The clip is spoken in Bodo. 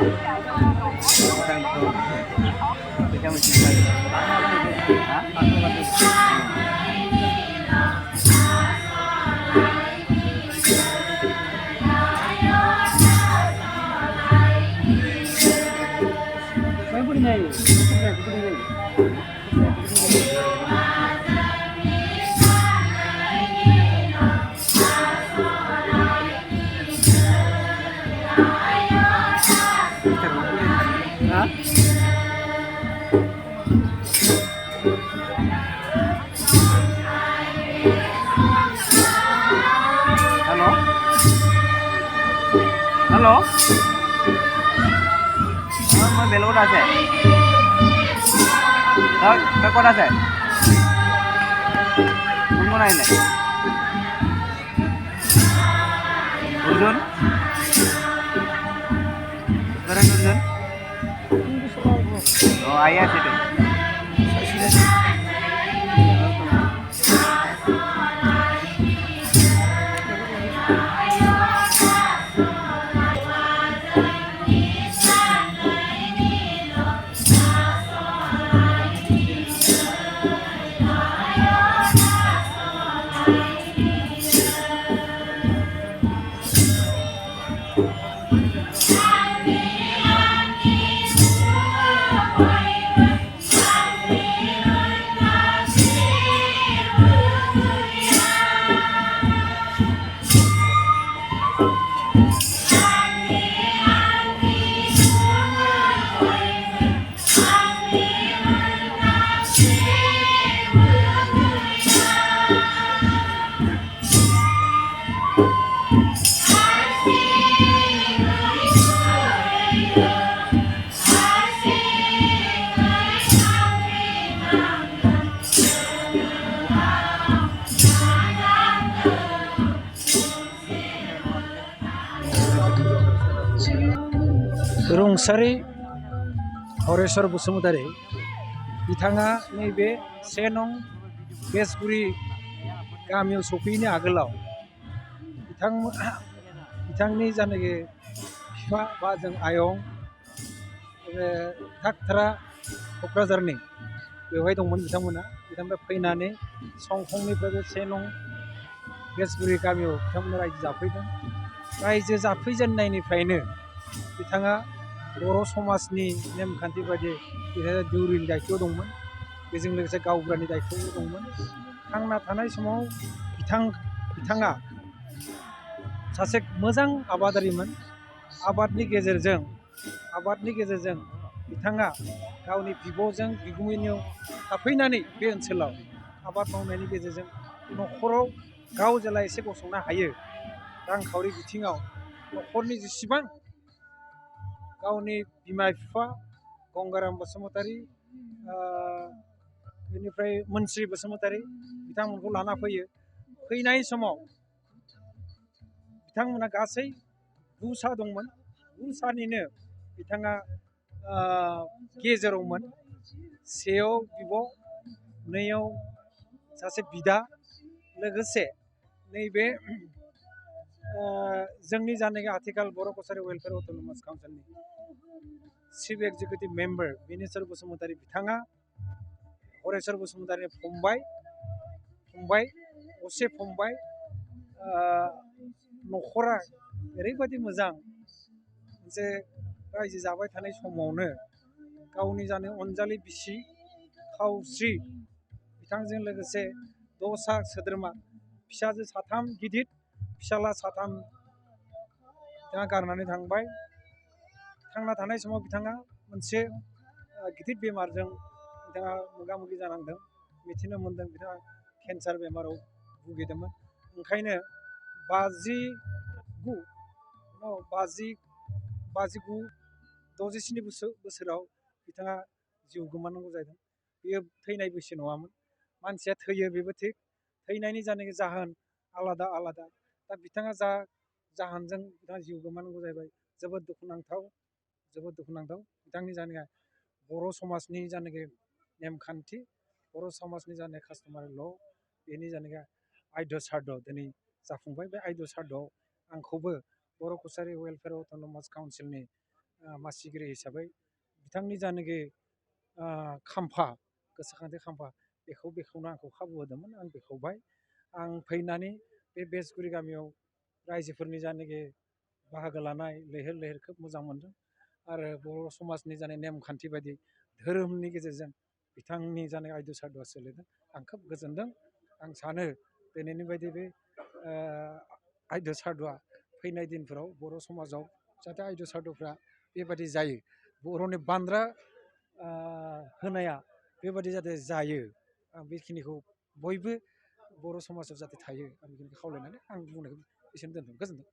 Halo? Mau belok আছে? কত আছে? কোন আহিলে? অর্জুন? করেন অর্জুন? ও আই আছে তো। रुंसारि हरेश्वर बसुमतारी बिथाङा नैबे 1 नं बेसगुरि गामियाव सफैनो आगोलाव बिथांनि जानाखि बिफा बा जों आयं थागथारा क'क्राझारनि बेवहाय दंमोन बिथांमोना फैनानै संखंनिफ्राय बे 1 नं बेसगुरि गामियाव बिथांमोना रायजो जाफैदों। रायजो जाफैजेननायनिफ्रायनो बिथाङा बर' समाजनि नेमखान्थि बायदि दौरिनि दायथ' दंमोन। बेजों लोगोसे गावबुरानि दायथ'बो दंमोन। थांना थानाय समाव बिथाङा सासे मोजां आबादारिमोन। आबादनि गेजेरजों बिथाङा गावनि बिब'जों बिगुमैनियाव थाफैनानै बे ओनसोलाव आबाद मावनायनि गेजेरजों न'खराव गाव जेला एसे गसंनो हायो रांखावरि बिथिङाव न'खरनि जेसेबां गावनि बिमा बिफा गंगाराम बसुमतारी बेनिफ्राय मोनस्रि बसुमतारी बिथांमोनखौ लाना फैयो। फैनाय समाव बिथांमोना गासै 9 सा दंमोन। 9 सानिनो बिथाङा गेजेरावमोन। 1 बिब', 2 सासे बिदा, लोगोसे नैबे जोंनि जानाखि आथिखाल बर' कसारि वेलफेयार अट'नमास काउन्सिलनि chief executive member Bineswar Basumatary बिथाङा हरेश्वर बसुमतारीनि फंबाय असे फंबाय। न'खरा ओरैबायदि मोजां जे रायजो जाबाय थानाय समावनो गावनि अनजालि बिसि खावस्रि बिथांजों लोगोसे 6 सा सोद्रोमा फिसाजो 3 गिदिर फिसाला 3 बिथाङा गारनानै थांबाय। थांना थानाय समाव बिथाङा मोनसे गिदिर बेमारजों बिथाङा मोगा मोगि जानांदों। मिथिनो मोनदों बिथाङा केन्सार बेमाराव भुगिदोंमोन। ओंखायनो 67 बोसोराव बिथाङा जिउ गोमानांगौ जादों। बेयो थैनाय बैसो नङामोन। मानसिया थैयो बेबो थिग, थैनायनि जानाखि जाहोन आलादा। दा बिथाङा जा जाहोनजों बिथाङा जिउ गोमानांगौ जाहैबाय जोबोद दुखुनांथाव। बिथांनि जानाया बर' समाजनि जानाखि नेमखान्थि, बर' समाजनि जानाय कास्टमारि ल' बेनि जानाखि आयध्य सारद दिनै जाफुंबाय। बे आयध्य सारदआव आंखौबो बर' कसारि वेलफेयार अट'नमास काउन्सिलनि मासिगिरि हिसाबै बिथांनि जानाखि खाम्फा गोसोखांथि खाम्फा बेखौ बेखेवनो आंखौ खाबु होदोंमोन। आं बेखेवबाय। आं फैनानै बे बेसगुरि गामियाव रायजोफोरनि जानाखि बाहागो लानाय लैहोर लैहोर खोब मोजां मोनदों। आरो बर' समाजनि जानाय नेमखान्थि बायदि धोरोमनि गेजेरजों बिथांनि जानाय आयद' सायद'आ सोलिदों। आं खोब गोजोनदों। आं सानो दिनैनि बायदि बे आयद' सायद'आ फैनाय दिनफोराव बर' समाजाव जाहाथे आयद' सायद'फ्रा बेबादि जायो। बर'नि बान्द्रा होनाया बेबादि जाहाथे जायो। आं बेखिनिखौ बयबो बर' समाजाव जाहाथे थायो आं बेखिनिखौ खावलायनानै आं बुंनायखौ एसेयावनो दोनथ'बाय। गोजोन्थों।